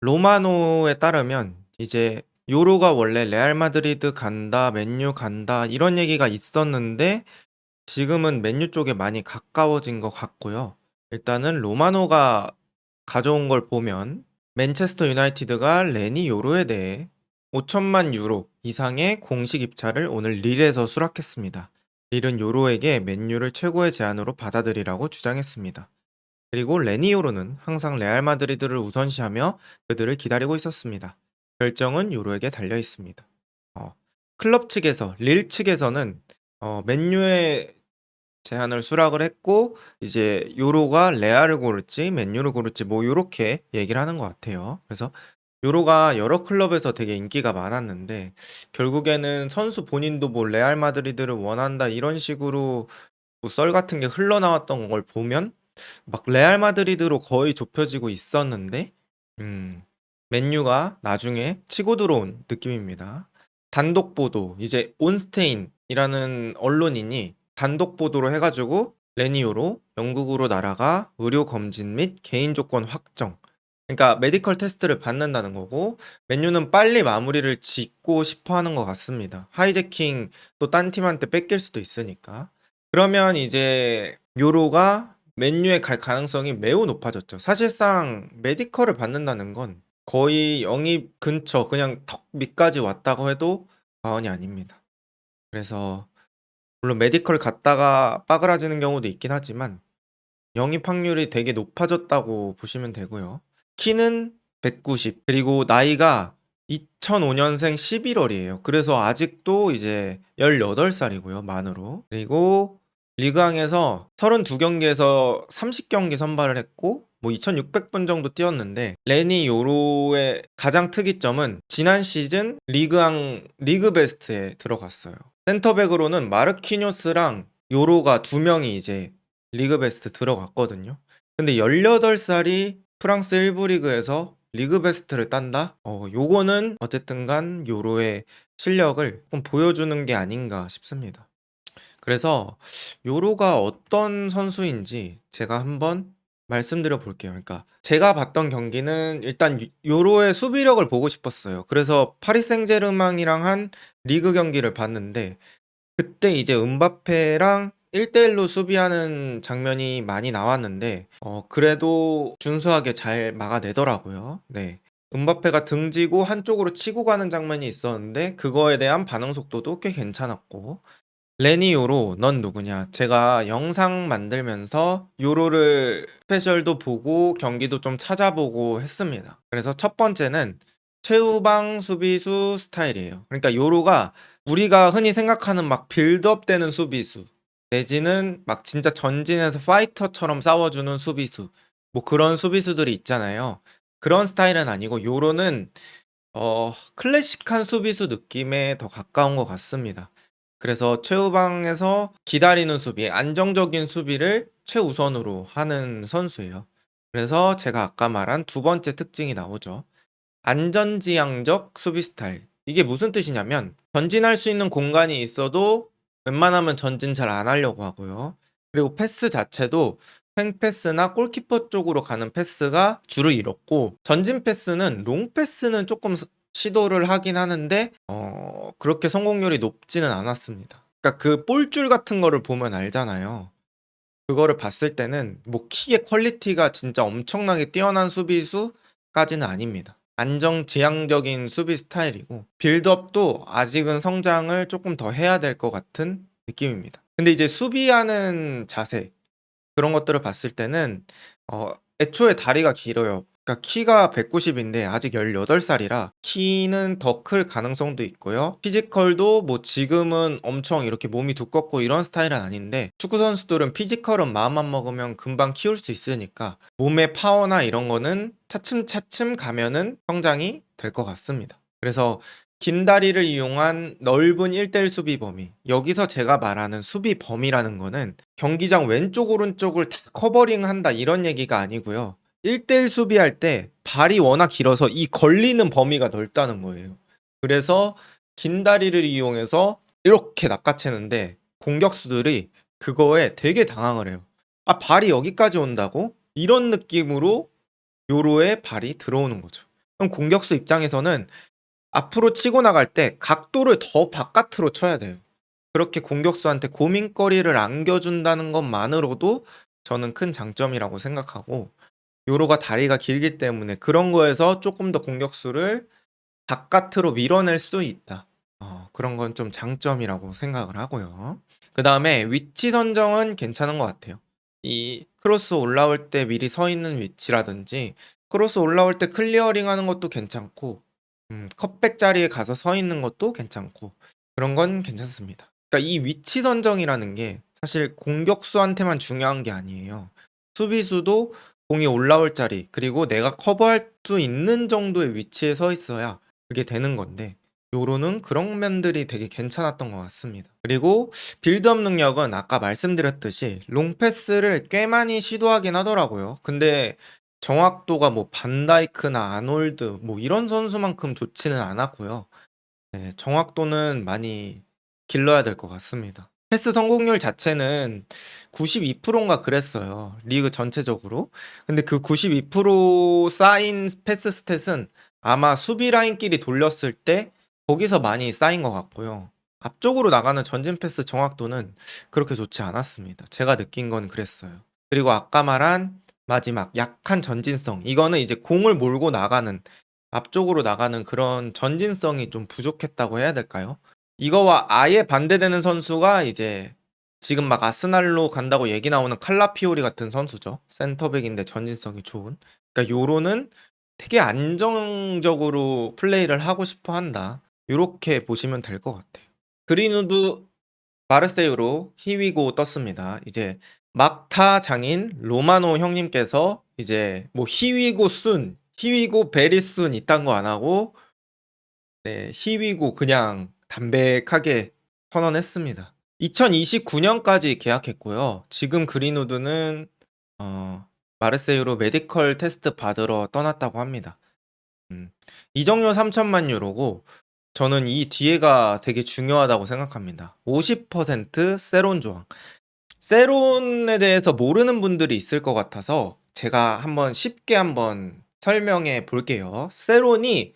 로마노에 따르면 이제 요로가 원래 레알 마드리드 간다, 맨유 간다 이런 얘기가 있었는데 지금은 맨유 쪽에 많이 가까워진 것 같고요. 일단은 로마노가 가져온 걸 보면 맨체스터 유나이티드가 레니 요로에 대해 5천만 유로 이상의 공식 입찰을 오늘 릴에서 수락했습니다. 릴은 요로에게 맨유를 최고의 제안으로 받아들이라고 주장했습니다. 그리고 레니 요로는 항상 레알 마드리드를 우선시하며 그들을 기다리고 있었습니다. 결정은 요로에게 달려 있습니다. 어, 클럽 측에서 릴 측에서는 맨유의 제안을 수락을 했고 이제 요로가 레알을 고를지 맨유를 고를지 뭐 요렇게 얘기를 하는 것 같아요. 그래서 요로가 여러 클럽에서 되게 인기가 많았는데 결국에는 선수 본인도 뭐 레알 마드리드를 원한다 이런 식으로 뭐썰 같은 게 흘러나왔던 걸 보면 막 레알 마드리드로 거의 좁혀지고 있었는데 음 맨유가 나중에 치고 들어온 느낌입니다. 단독 보도 이제 온스테인이라는 언론인이 단독 보도를 해 가지고 레니오로 영국으로 날아가 의료 검진 및 개인 조건 확정. 그러니까 메디컬 테스트를 받는다는 거고 맨유는 빨리 마무리를 짓고 싶어 하는 것 같습니다. 하이제킹 또 딴 팀한테 뺏길 수도 있으니까. 그러면 이제 요로가 맨유에 갈 가능성이 매우 높아졌죠. 사실상 메디컬을 받는다는 건 거의 영입 근처 그냥 턱 밑까지 왔다고 해도 과언이 아닙니다. 그래서 물론 메디컬 갔다가 빠그라지는 경우도 있긴 하지만 영입 확률이 되게 높아졌다고 보시면 되고요. 키는 190 그리고 나이가 2005 년생 11월 월이에요. 그래서 아직도 이제 18 살이고요 만으로. 그리고 리그왕에서 32 경기에서 30 경기 선발을 했고 뭐 2,600분 정도 뛰었는데 레니 요로의 가장 특이점은 지난 시즌 리그왕 리그 베스트에 들어갔어요. 센터백으로는 마르키뇨스랑 요로가 두 명이 이제 리그 베스트 들어갔거든요. 근데 18살이 프랑스 1부 리그에서 리그 베스트를 딴다? 요거는 어쨌든 간 요로의 실력을 좀 보여주는 게 아닌가 싶습니다. 그래서 요로가 어떤 선수인지 제가 한번 말씀드려 볼게요. 그러니까 제가 봤던 경기는 일단 요로의 수비력을 보고 싶었어요. 그래서 파리 생제르맹이랑 한 리그 경기를 봤는데 그때 이제 음바페랑 1대1로 수비하는 장면이 많이 나왔는데 그래도 준수하게 잘 막아내더라고요. 네. 음바페가 등지고 한쪽으로 치고 가는 장면이 있었는데 그거에 대한 반응 속도도 꽤 괜찮았고 레니 요로 넌 누구냐? 제가 영상 만들면서 요로를 스페셜도 보고 경기도 좀 찾아보고 했습니다. 그래서 첫 번째는 최후방 수비수 스타일이에요. 그러니까 요로가 우리가 흔히 생각하는 막 빌드업 되는 수비수 내지는 막 진짜 전진해서 파이터처럼 싸워주는 수비수 뭐 그런 수비수들이 있잖아요. 그런 스타일은 아니고 요로는 클래식한 수비수 느낌에 더 가까운 것 같습니다. 그래서 최후방에서 기다리는 수비, 안정적인 수비를 최우선으로 하는 선수예요. 그래서 제가 아까 말한 두 번째 특징이 나오죠. 안전지향적 수비 스타일. 이게 무슨 뜻이냐면 전진할 수 있는 공간이 있어도 웬만하면 전진 잘 안 하려고 하고요. 그리고 패스 자체도 횡패스나 골키퍼 쪽으로 가는 패스가 주를 이뤘고 전진 패스는 롱 패스는 조금 시도를 하긴 하는데 그렇게 성공률이 높지는 않았습니다. 그러니까 그 볼줄 같은 거를 보면 알잖아요. 그거를 봤을 때는 뭐 킥의 퀄리티가 진짜 엄청나게 뛰어난 수비수까지는 아닙니다. 안정지향적인 수비 스타일이고 빌드업도 아직은 성장을 조금 더 해야 될 것 같은 느낌입니다. 근데 이제 수비하는 자세 그런 것들을 봤을 때는 애초에 다리가 길어요. 그러니까 키가 190인데 아직 18살이라 키는 더 클 가능성도 있고요. 피지컬도 뭐 지금은 엄청 이렇게 몸이 두껍고 이런 스타일은 아닌데 축구 선수들은 피지컬은 마음만 먹으면 금방 키울 수 있으니까 몸의 파워나 이런 거는 차츰차츰 가면은 성장이 될 것 같습니다. 그래서 긴 다리를 이용한 넓은 1대1 수비 범위. 여기서 제가 말하는 수비 범위라는 거는 경기장 왼쪽 오른쪽을 다 커버링한다 이런 얘기가 아니고요. 1대1 수비할 때 발이 워낙 길어서 이 걸리는 범위가 넓다는 거예요. 그래서 긴 다리를 이용해서 이렇게 낚아채는데 공격수들이 그거에 되게 당황을 해요. 아, 발이 여기까지 온다고? 이런 느낌으로 요로에 발이 들어오는 거죠. 그럼 공격수 입장에서는 앞으로 치고 나갈 때 각도를 더 바깥으로 쳐야 돼요. 그렇게 공격수한테 고민거리를 안겨준다는 것만으로도 저는 큰 장점이라고 생각하고, 요로가 다리가 길기 때문에 그런 거에서 조금 더 공격수를 바깥으로 밀어낼 수 있다. 그런 건 좀 장점이라고 생각을 하고요. 그 다음에 위치 선정은 괜찮은 것 같아요. 이 크로스 올라올 때 미리 서 있는 위치라든지, 크로스 올라올 때 클리어링 하는 것도 괜찮고, 컵백 자리에 가서 서 있는 것도 괜찮고, 그런 건 괜찮습니다. 그러니까 이 위치 선정이라는 게 사실 공격수한테만 중요한 게 아니에요. 수비수도 공이 올라올 자리, 그리고 내가 커버할 수 있는 정도의 위치에 서 있어야 그게 되는 건데, 요로는 그런 면들이 되게 괜찮았던 것 같습니다. 그리고 빌드업 능력은 아까 말씀드렸듯이 롱패스를 꽤 많이 시도하긴 하더라고요. 근데 정확도가 뭐 반다이크나 아놀드 뭐 이런 선수만큼 좋지는 않았고요. 네, 정확도는 많이 길러야 될 것 같습니다. 패스 성공률 자체는 92%인가 그랬어요. 리그 전체적으로. 근데 그 92% 쌓인 패스 스탯은 아마 수비 라인끼리 돌렸을 때 거기서 많이 쌓인 것 같고요. 앞쪽으로 나가는 전진 패스 정확도는 그렇게 좋지 않았습니다. 제가 느낀 건 그랬어요. 그리고 아까 말한 마지막 약한 전진성. 이거는 이제 공을 몰고 나가는, 앞쪽으로 나가는 그런 전진성이 좀 부족했다고 해야 될까요? 이거와 아예 반대되는 선수가 이제 지금 막 아스날로 간다고 얘기 나오는 칼라피오리 같은 선수죠. 센터백인데 전진성이 좋은. 그러니까 요로는 되게 안정적으로 플레이를 하고 싶어 한다. 요렇게 보시면 될 것 같아요. 그린우드 마르세유로 희위고 떴습니다. 이제 막타 장인 로마노 형님께서 이제 뭐 희위고 순, 희위고 베리순 이딴 거 안 하고, 네, 희위고 그냥 담백하게 선언했습니다. 2029년까지 계약했고요. 지금 그린우드는 마르세유로 메디컬 테스트 받으러 떠났다고 합니다. 이적료 3천만 유로고, 저는 이 뒤에가 되게 중요하다고 생각합니다. 50% 세론 조항. 세론에 대해서 모르는 분들이 있을 것 같아서 제가 쉽게 한번 설명해 볼게요. 세론이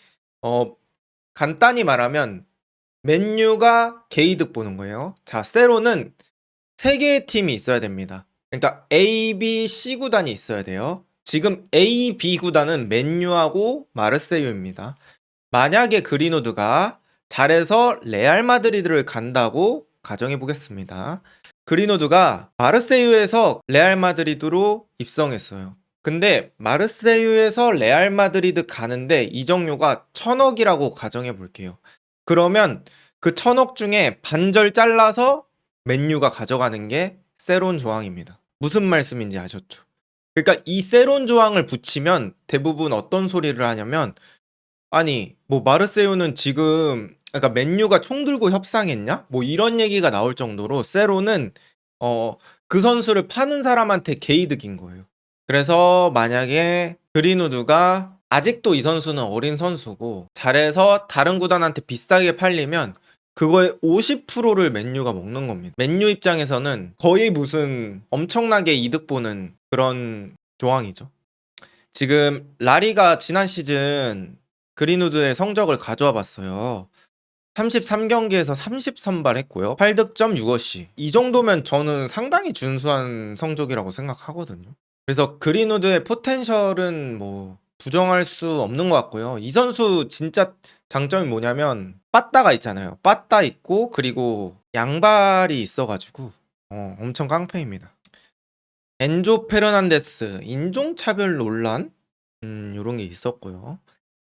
간단히 말하면 맨유가 개이득 보는 거예요. 자, 세론은 3개의 팀이 있어야 됩니다. 그러니까 A, B, C 구단이 있어야 돼요. 지금 A, B 구단은 맨유하고 마르세유입니다. 만약에 그린우드가 잘해서 레알 마드리드를 간다고 가정해 보겠습니다. 그린우드가 마르세유에서 레알 마드리드로 입성했어요. 근데 마르세유에서 레알 마드리드 가는데 이적료가 1,000억이라고 가정해 볼게요. 그러면 그 1,000억 중에 반절 잘라서 맨유가 가져가는 게 세론 조항입니다. 무슨 말씀인지 아셨죠? 그러니까 이 세론 조항을 붙이면 대부분 어떤 소리를 하냐면, 아니 뭐 마르세유는 지금, 그러니까 맨유가 총 들고 협상했냐? 뭐 이런 얘기가 나올 정도로 세론은 그 선수를 파는 사람한테 개이득인 거예요. 그래서 만약에 그린우드가 아직도 이 선수는 어린 선수고 잘해서 다른 구단한테 비싸게 팔리면 그거의 50%를 맨유가 먹는 겁니다. 맨유 입장에서는 거의 무슨 엄청나게 이득 보는 그런 조항이죠. 지금 라리가 지난 시즌 그린우드의 성적을 가져와 봤어요. 33경기에서 30선발했고요. 8득점 6어시. 이 정도면 저는 상당히 준수한 성적이라고 생각하거든요. 그래서 그린우드의 포텐셜은 뭐 부정할 수 없는 것 같고요. 이 선수 진짜 장점이 뭐냐면 빠따가 있잖아요. 빠따 있고 그리고 양발이 있어가지고 엄청 깡패입니다. 엔조 페르난데스 인종차별 논란? 요런 게 있었고요.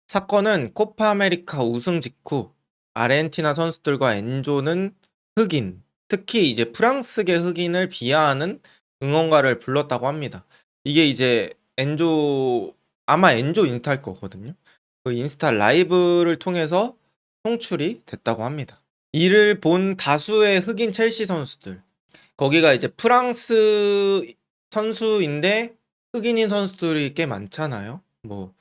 사건은 코파 아메리카 우승 직후 아르헨티나 선수들과 엔조는 흑인, 특히 이제 프랑스계 흑인을 비하하는 응원가를 불렀다고 합니다. 이게 이제 아마 엔조 인스타일 거거든요. 그 인스타 라이브를 통해서 송출이 됐다고 합니다. 이를 본 다수의 흑인 첼시 선수들, 거기가 이제 프랑스 선수인데 흑인인 선수들이 꽤 많잖아요. 뭐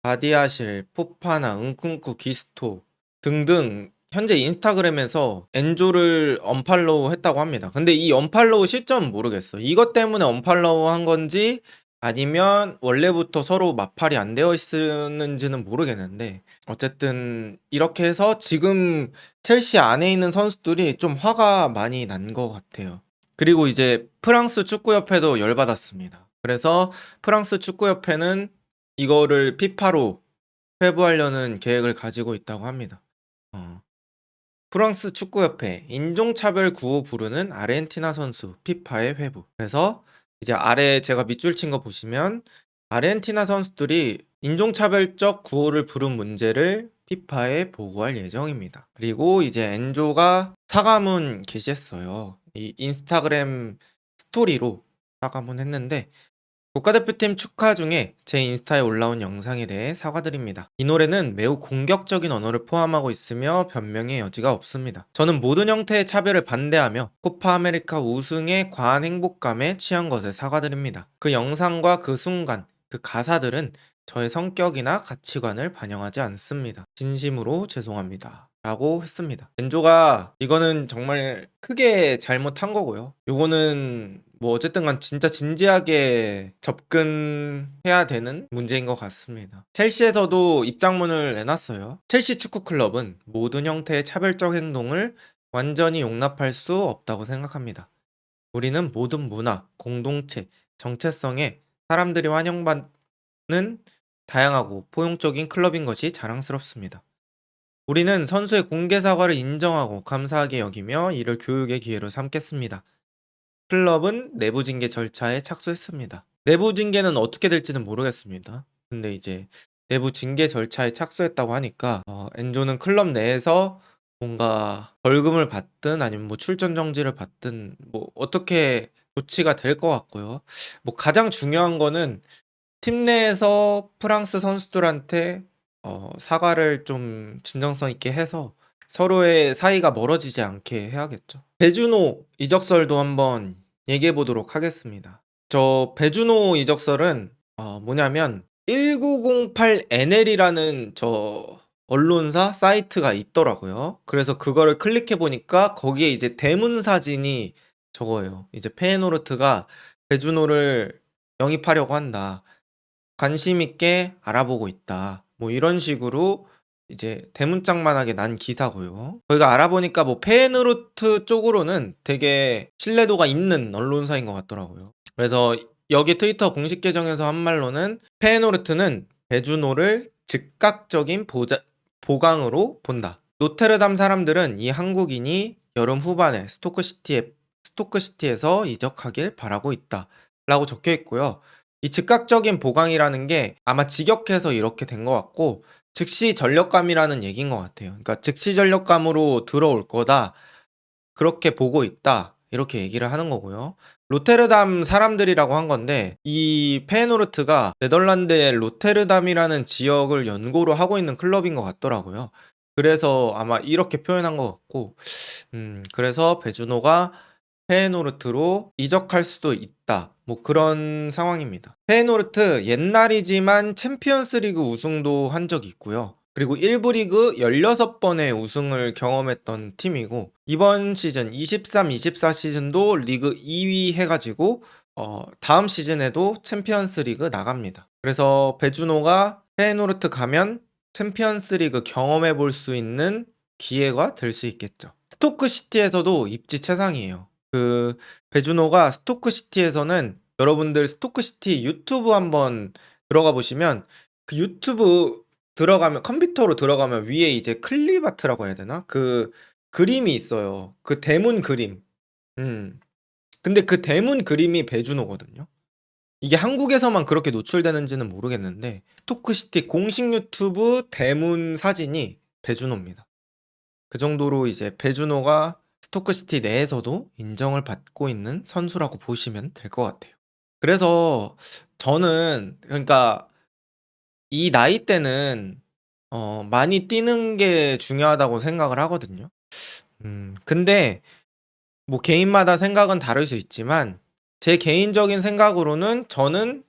바디아실, 포파나, 은쿤쿠, 기스토 등등 현재 인스타그램에서 엔조를 언팔로우 했다고 합니다. 근데 이 언팔로우 시점은 모르겠어. 이것 때문에 언팔로우 한 건지 아니면 원래부터 서로 마팔이 안 되어 있었는지는 모르겠는데 어쨌든 이렇게 해서 지금 첼시 안에 있는 선수들이 좀 화가 많이 난 것 같아요. 그리고 이제 프랑스 축구협회도 열받았습니다. 그래서 프랑스 축구협회는 이거를 피파로 회부하려는 계획을 가지고 있다고 합니다. 어. 프랑스 축구협회 인종차별 구호 부르는 아르헨티나 선수 피파의 회부. 그래서 이제 아래 제가 밑줄 친 거 보시면 아르헨티나 선수들이 인종차별적 구호를 부른 문제를 피파에 보고할 예정입니다. 그리고 이제 엔조가 사과문 게시했어요. 이 인스타그램 스토리로 사과문했는데 국가대표팀 축하 중에 제 인스타에 올라온 영상에 대해 사과드립니다. 이 노래는 매우 공격적인 언어를 포함하고 있으며 변명의 여지가 없습니다. 저는 모든 형태의 차별을 반대하며 코파 아메리카 우승의 과한 행복감에 취한 것에 사과드립니다. 그 영상과 그 순간, 그 가사들은 저의 성격이나 가치관을 반영하지 않습니다. 진심으로 죄송합니다. 라고 했습니다. 엔조가 이거는 정말 크게 잘못한 거고요. 요거는 뭐 어쨌든 간 진짜 진지하게 접근해야 되는 문제인 것 같습니다. 첼시에서도 입장문을 내놨어요. 첼시 축구클럽은 모든 형태의 차별적 행동을 완전히 용납할 수 없다고 생각합니다. 우리는 모든 문화, 공동체, 정체성에 사람들이 환영받는 다양하고 포용적인 클럽인 것이 자랑스럽습니다. 우리는 선수의 공개 사과를 인정하고 감사하게 여기며 이를 교육의 기회로 삼겠습니다. 클럽은 내부 징계 절차에 착수했습니다. 내부 징계는 어떻게 될지는 모르겠습니다. 근데 이제 내부 징계 절차에 착수했다고 하니까 엔조는 클럽 내에서 뭔가 벌금을 받든 아니면 뭐 출전 정지를 받든 뭐 어떻게 조치가 될 것 같고요. 뭐 가장 중요한 거는 팀 내에서 프랑스 선수들한테 사과를 좀 진정성 있게 해서 서로의 사이가 멀어지지 않게 해야겠죠. 배준호 이적설도 한번 얘기해 보도록 하겠습니다. 저 배준호 이적설은 뭐냐면 1908NL이라는 저 언론사 사이트가 있더라고요. 그래서 그거를 클릭해 보니까 거기에 이제 대문 사진이 저거예요. 이제 페에노르트가 배준호를 영입하려고 한다. 관심 있게 알아보고 있다. 뭐 이런 식으로 이제 대문짝만하게 난 기사고요. 저희가 알아보니까 뭐 페에누르트 쪽으로는 되게 신뢰도가 있는 언론사인 것 같더라고요. 그래서 여기 트위터 공식 계정에서 한 말로는 페에누르트는 배준호를 즉각적인 보강으로 본다. 노테르담 사람들은 이 한국인이 여름 후반에 스토크시티에서 이적하길 바라고 있다. 라고 적혀 있고요. 이 즉각적인 보강이라는 게 아마 직역해서 이렇게 된 것 같고 즉시 전력감이라는 얘기인 것 같아요. 그러니까 즉시 전력감으로 들어올 거다. 그렇게 보고 있다. 이렇게 얘기를 하는 거고요. 로테르담 사람들이라고 한 건데 이 페노르트가 네덜란드의 로테르담이라는 지역을 연고로 하고 있는 클럽인 것 같더라고요. 그래서 아마 이렇게 표현한 것 같고 그래서 배준호가 페에노르트로 이적할 수도 있다. 뭐 그런 상황입니다. 페에노르트 옛날이지만 챔피언스리그 우승도 한 적이 있고요. 그리고 1부 리그 16번의 우승을 경험했던 팀이고 이번 시즌 23-24 시즌도 리그 2위 해가지고 다음 시즌에도 챔피언스리그 나갑니다. 그래서 배준호가 페에노르트 가면 챔피언스리그 경험해 볼 수 있는 기회가 될 수 있겠죠. 스토크시티에서도 입지최상이에요. 그 배준호가 스토크시티에서는 여러분들 스토크시티 유튜브 한번 들어가 보시면 그 유튜브 들어가면 컴퓨터로 들어가면 위에 이제 클립아트라고 해야 되나? 그 그림이 있어요. 그 대문 그림. 음. 근데 그 대문 그림이 배준호거든요. 이게 한국에서만 그렇게 노출되는지는 모르겠는데 스토크시티 공식 유튜브 대문 사진이 배준호입니다. 그 정도로 이제 배준호가 스토크시티 내에서도 인정을 받고 있는 선수라고 보시면 될 것 같아요. 그래서 저는 그러니까 이 나이 때는 많이 뛰는 게 중요하다고 생각을 하거든요. 근데 뭐 개인마다 생각은 다를 수 있지만 제 개인적인 생각으로는 저는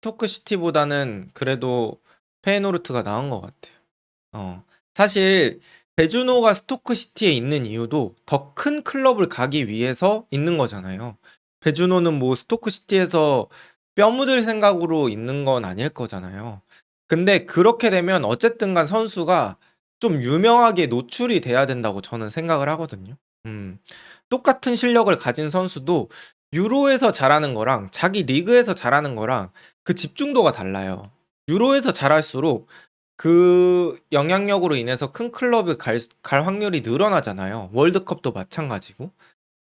스토크시티보다는 그래도 페이노르트가 나은 것 같아요. 사실 배준호가 스토크시티에 있는 이유도 더 큰 클럽을 가기 위해서 있는 거잖아요. 배준호는 뭐 스토크시티에서 뼈 묻을 생각으로 있는 건 아닐 거잖아요. 근데 그렇게 되면 어쨌든 간 선수가 좀 유명하게 노출이 돼야 된다고 저는 생각을 하거든요. 음. 똑같은 실력을 가진 선수도 유로에서 잘하는 거랑 자기 리그에서 잘하는 거랑 그 집중도가 달라요. 유로에서 잘할수록 그 영향력으로 인해서 큰 클럽을 갈 확률이 늘어나잖아요. 월드컵도 마찬가지고.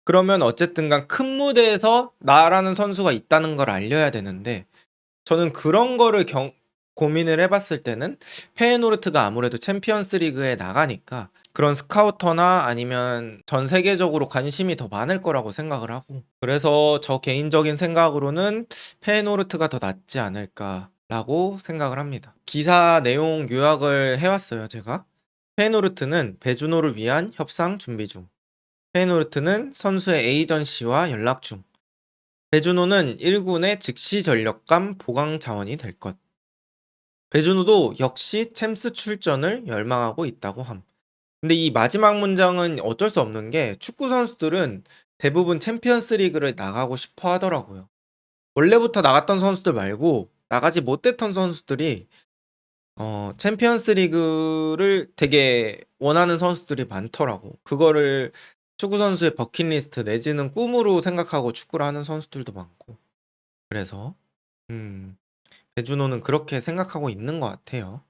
그러면 어쨌든 간 큰 무대에서 나라는 선수가 있다는 걸 알려야 되는데 저는 그런 거를 고민을 해 봤을 때는 페이노르트가 아무래도 챔피언스 리그에 나가니까 그런 스카우터나 아니면 전 세계적으로 관심이 더 많을 거라고 생각을 하고, 그래서 저 개인적인 생각으로는 페이노르트가 더 낫지 않을까라고 생각을 합니다. 기사 내용 요약을 해 왔어요, 제가. 페이노르트는 배준호를 위한 협상 준비 중. 페이노르트는 선수의 에이전시와 연락 중. 배준호는 1군의 즉시 전력감 보강 자원이 될 것. 배준호도 역시 챔스 출전을 열망하고 있다고 함. 근데 이 마지막 문장은 어쩔 수 없는 게 축구 선수들은 대부분 챔피언스 리그를 나가고 싶어 하더라고요. 원래부터 나갔던 선수들 말고 나가지 못했던 선수들이 챔피언스 리그를 되게 원하는 선수들이 많더라고. 그거를 축구 선수의 버킷리스트 내지는 꿈으로 생각하고 축구를 하는 선수들도 많고. 그래서 배준호는 그렇게 생각하고 있는 것 같아요.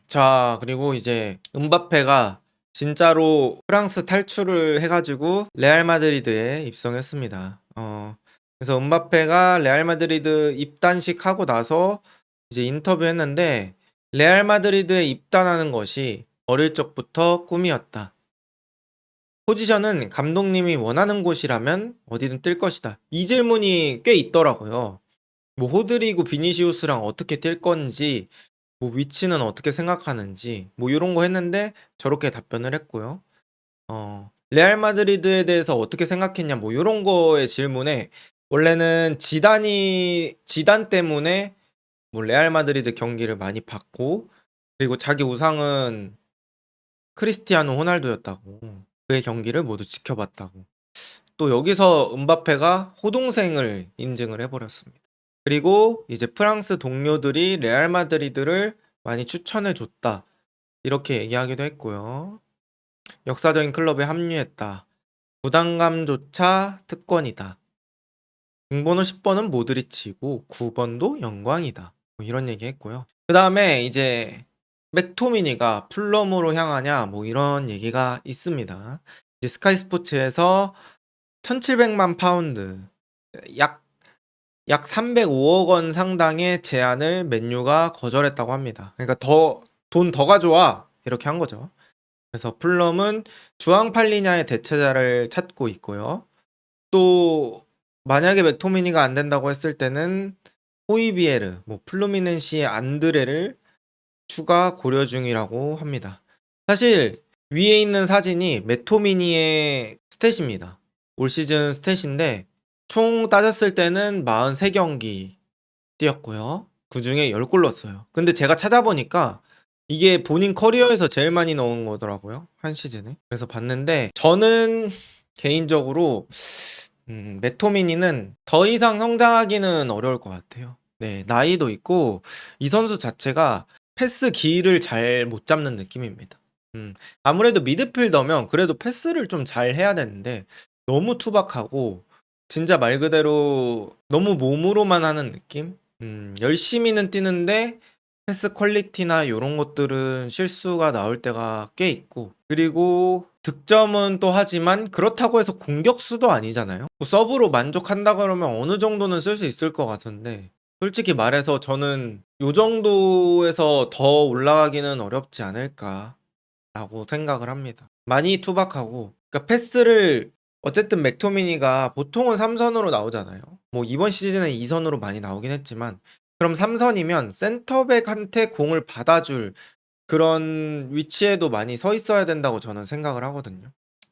자, 그리고 이제 음바페가 진짜로 프랑스 탈출을 해 가지고 레알 마드리드에 입성했습니다. 그래서 음바페가 레알 마드리드 입단식 하고 나서 이제 인터뷰했는데 레알 마드리드에 입단하는 것이 어릴 적부터 꿈이었다. 포지션은 감독님이 원하는 곳이라면 어디든 뛸 것이다. 이 질문이 꽤 있더라고요. 뭐 호드리고 비니시우스랑 어떻게 뛸 건지, 뭐 위치는 어떻게 생각하는지, 뭐 요런 거 했는데 저렇게 답변을 했고요. 레알 마드리드에 대해서 어떻게 생각했냐, 뭐 요런 거의 질문에 원래는 지단 때문에 뭐 레알 마드리드 경기를 많이 봤고, 그리고 자기 우상은 크리스티아노 호날두였다고. 그의 경기를 모두 지켜봤다고. 또 여기서 음바페가 호동생을 인증을 해버렸습니다. 그리고 이제 프랑스 동료들이 레알 마드리드를 많이 추천해 줬다. 이렇게 얘기하기도 했고요. 역사적인 클럽에 합류했다. 부담감조차 특권이다. 등번호 10번은 모드리치고 9번도 영광이다. 뭐 이런 얘기 했고요. 그 다음에 이제 맥토미니가 풀럼으로 향하냐 뭐 이런 얘기가 있습니다. 이제 스카이 스포츠에서 1700만 파운드, 약 305억 원 상당의 제안을 맨유가 거절했다고 합니다. 그러니까 돈 더 가져와 이렇게 한 거죠. 그래서 풀럼은 주앙 팔리냐의 대체자를 찾고 있고요. 또 만약에 맥토미니가 안 된다고 했을 때는 호이비에르, 뭐 플루미넨시의 안드레를 추가 고려 중이라고 합니다. 사실 위에 있는 사진이 맥토미니의 스탯입니다. 올 시즌 스탯인데 총 따졌을 때는 43경기 뛰었고요. 그중에 10골 넣었어요. 근데 제가 찾아보니까 이게 본인 커리어에서 제일 많이 넣은 거더라고요. 한 시즌에. 그래서 봤는데 저는 개인적으로 맥토미니는 더 이상 성장하기는 어려울 것 같아요. 네, 나이도 있고 이 선수 자체가 패스 기회를 잘 못 잡는 느낌입니다. 아무래도 미드필더면 그래도 패스를 좀 잘 해야 되는데 너무 투박하고 진짜 말 그대로 너무 몸으로만 하는 느낌? 열심히는 뛰는데 패스 퀄리티나 요런 것들은 실수가 나올 때가 꽤 있고, 그리고 득점은 또 하지만 그렇다고 해서 공격수도 아니잖아요. 뭐 서브로 만족한다 그러면 어느 정도는 쓸 수 있을 것 같은데 솔직히 말해서 저는 요 정도에서 더 올라가기는 어렵지 않을까라고 생각을 합니다. 많이 투박하고, 그러니까 패스를 어쨌든 맥토미니가 보통은 3선으로 나오잖아요. 뭐 이번 시즌에 2선으로 많이 나오긴 했지만 그럼 3선이면 센터백한테 공을 받아줄 그런 위치에도 많이 서 있어야 된다고 저는 생각을 하거든요.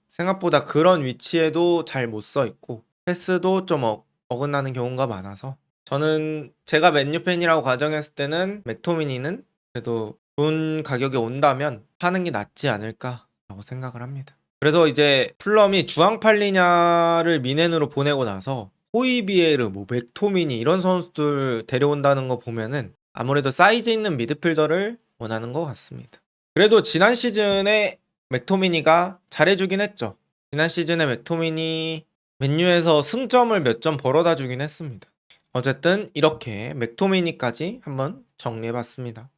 생각보다 그런 위치에도 잘 못 서 있고 패스도 좀 어긋나는 경우가 많아서 저는 제가 맨유 팬이라고 가정했을 때는 맥토미니는 그래도 좋은 가격에 온다면 파는 게 낫지 않을까라고 생각을 합니다. 그래서 이제 풀럼이 주앙 팔리냐를 미넨으로 보내고 나서 호이비에르, 뭐 맥토미니 이런 선수들 데려온다는 거 보면은 아무래도 사이즈 있는 미드필더를 원하는 것 같습니다. 그래도 지난 시즌에 맥토미니가 잘해주긴 했죠. 지난 시즌에 맥토미니 맨유에서 승점을 몇 점 벌어다 주긴 했습니다. 어쨌든 이렇게 맥토미니까지 한번 정리해봤습니다.